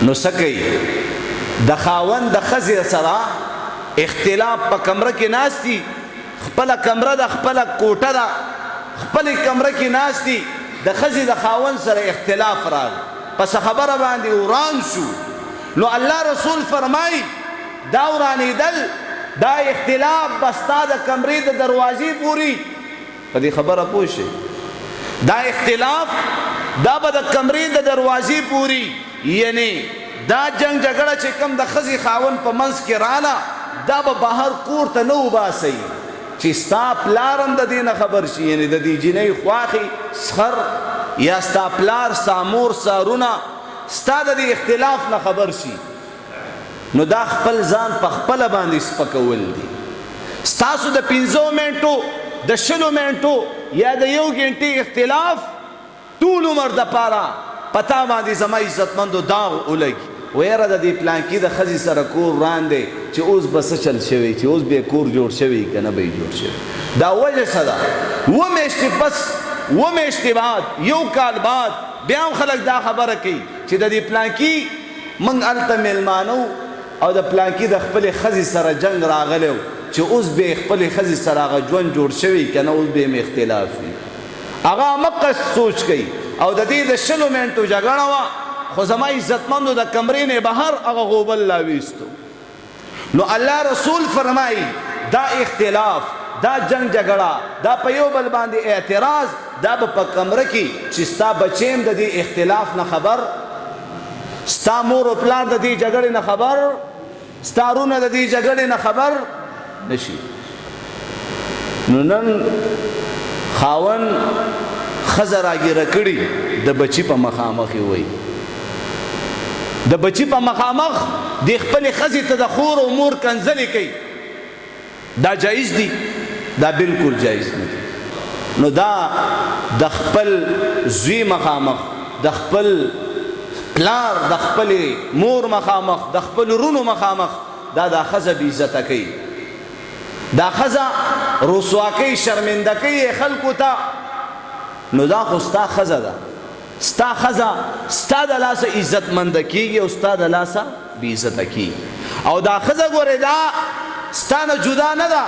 نو سکی د خاوند د ښځې سره اختلاف په کمره کې ناستی، خپله کمره ده، خپله کوټه ده، خپلې کمره کې ناستی، د ښځې د خاوند سره اختلاف راغی، پس خبره باندې وران شو. نو الله رسول فرمایي دا ورانېدل، دا اختلاف به ستا د کمرې د دروازې پورې، په دې خبره پوه شئ، دا اختلاف دا به د کمرې د دروازې پورې، یعنی دا جنگ جګړه چې کوم د ښځې خاوند په منځ کې راله، دا به بهر کور ته نه وباسئ چې ستا پلار هم د دې نه خبر شي، یعنی د دې جینۍ خواښې سخر یا ستا پلار ستا مور سارونه ستا د دې اختلاف نه خبر شي. نو دا خپل ځان په خپله باندې سپکول دي. ستاسو د 15 منټو د 20 منټو یا د 1 غنټې اختلاف ټول عمر دپاره په تا باندې زما عزتمندو داغ ولګي، ویره د دې پلانکي د ښځې سره کور وران دی چې اوس به څه چل شوی، چې اوس به کور جوړ شوی که نه به یې جوړ شوی. دا وجه څه ده؟ 2 میاشتې پس 2 میاشتې بعد 1 کال بعد بیا هم خلک دا خبره کوي چې د دې پلانکي موږ هلته میلمانه او د پلانکي د خپلې ښځې سره جنګ راغلی و چې اوس به یې خپلې ښځې سره هغه ژوند جوړ شوی که نه اوس به یې اختلاف وي. هغه همقه سوچ کوي او د دې د 20 منټو جګړه وه، خو زما عزتمندو د کمرې نه بهر هغه غوبل راویستو. نو الله رسول فرمایي دا اختلاف، دا جنگ جګړه، دا په یو بل باندې اعتراض، دا به په کمره کې چې ستا بچیم د دې اختلاف نه خبر، ستا مور او پلار د دې جګړې نه خبر، ستا رونه د دې جګړې نه خبر نشي. نو نن خاوند ښځه راګیره کړي د بچي په مخامخ یې وایي، د بچی په مخامخ د خپلې ښځې ته د خور او مور کنځلې کوي، دا جایز دي؟ دا بالکل جایز نه دي. نو دا د خپل زوی مخامخ، د خپل پلار، د خپلې مور مخامخ، د خپل رونو مخامخ دا ښځه بې عزته کوي، دا ښځه رسوا کوي، شرمنده کوي خلکو ته. نو دا خو ستا ښځه ده، ستا ښځه ستا د لاسه عزتمنده کېږي او ستا د لاسه بې عزته کېږي. او دا ښځه ګورې دا ستا نه جدا نه ده،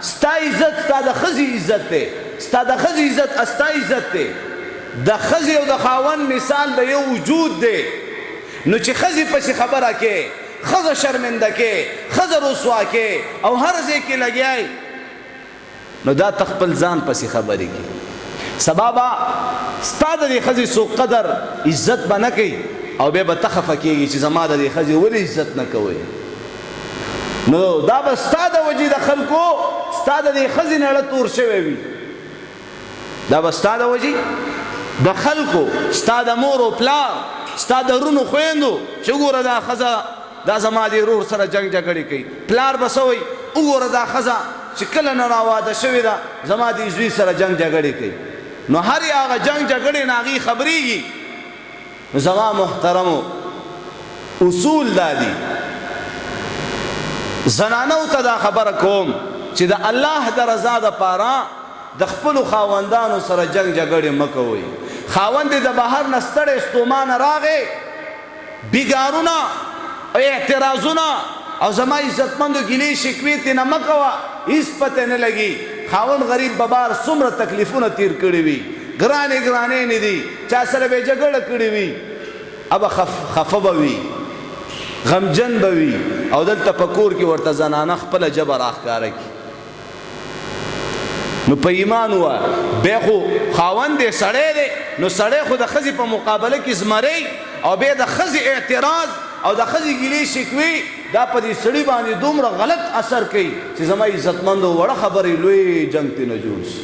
ستا عزت ستا د ښځې عزت دی، ستا د ښځې عزت ستا عزت دی. د ښځې او د خاوند مثال د یو وجود دی. نو چې ښځې پسې خبره کې، ښځه شرمنده کې، ښځه رسوا کې او هر ځای کې لګیای، نو دا ته خپل ځان پسې خبرې کې. سبا به ستا د دې ښځې څوک قدر عزت به نه کوي او بیا به ته خفه کېږي چې زما د دې ښځې ولې عزت نه کوئ. نو دا به ستا د وجې د خلکو ستا د دې ښځې نړه تور شوی وي، دا به ستا د وجې د خلکو، ستا د مور او پلار، ستا د رونو خویندو چې وګوره دا ښځه دا زما د ورور سره جنګ جګړې کوي. پلار به څه وایي؟ وګوره دا ښځه چې کله نه راواده شوې ده زما د زوی سره جنګ جګړې کوي. نو هر هغه جنگ جګړې نه هغې خبرېږي. نو زما محترمو اصول دا دي، زنانو ته دا خبره کوم چې د الله د رضا دپاره د خپلو خاوندانو سره جنگ جګړې مه کوئ. خاوند د بهر نه ستړی ستومانه راغی، بیګارونه اعتراضونه او زما عزتمندو ګیلې شکوې ترې نه مه کوه، هېڅ پته نه لګي. خاوند غریب ببار څومره تکلیفونه تیر کړي وي، ګرانې ګرانې نه دي، چا سره به یې جګړه کړې وي، ابه خفه به وي، غمجن به وي، او دلته په کور کې ورته زنانه خپله ژبه راښکاره کړي. نو په ایمان ووایه بیا خو خاوند دی سړی دی، نو سړی خو د ښځې په مقابله کې زمری، او بیا د ښځې اعتراض او د ښځې ګیلې شکوې دا په دې سړي باندې دومره غلط اثر کوي چې زما عزتمندو وړه خبرې لوی جنګ ترې نه جوړ شي.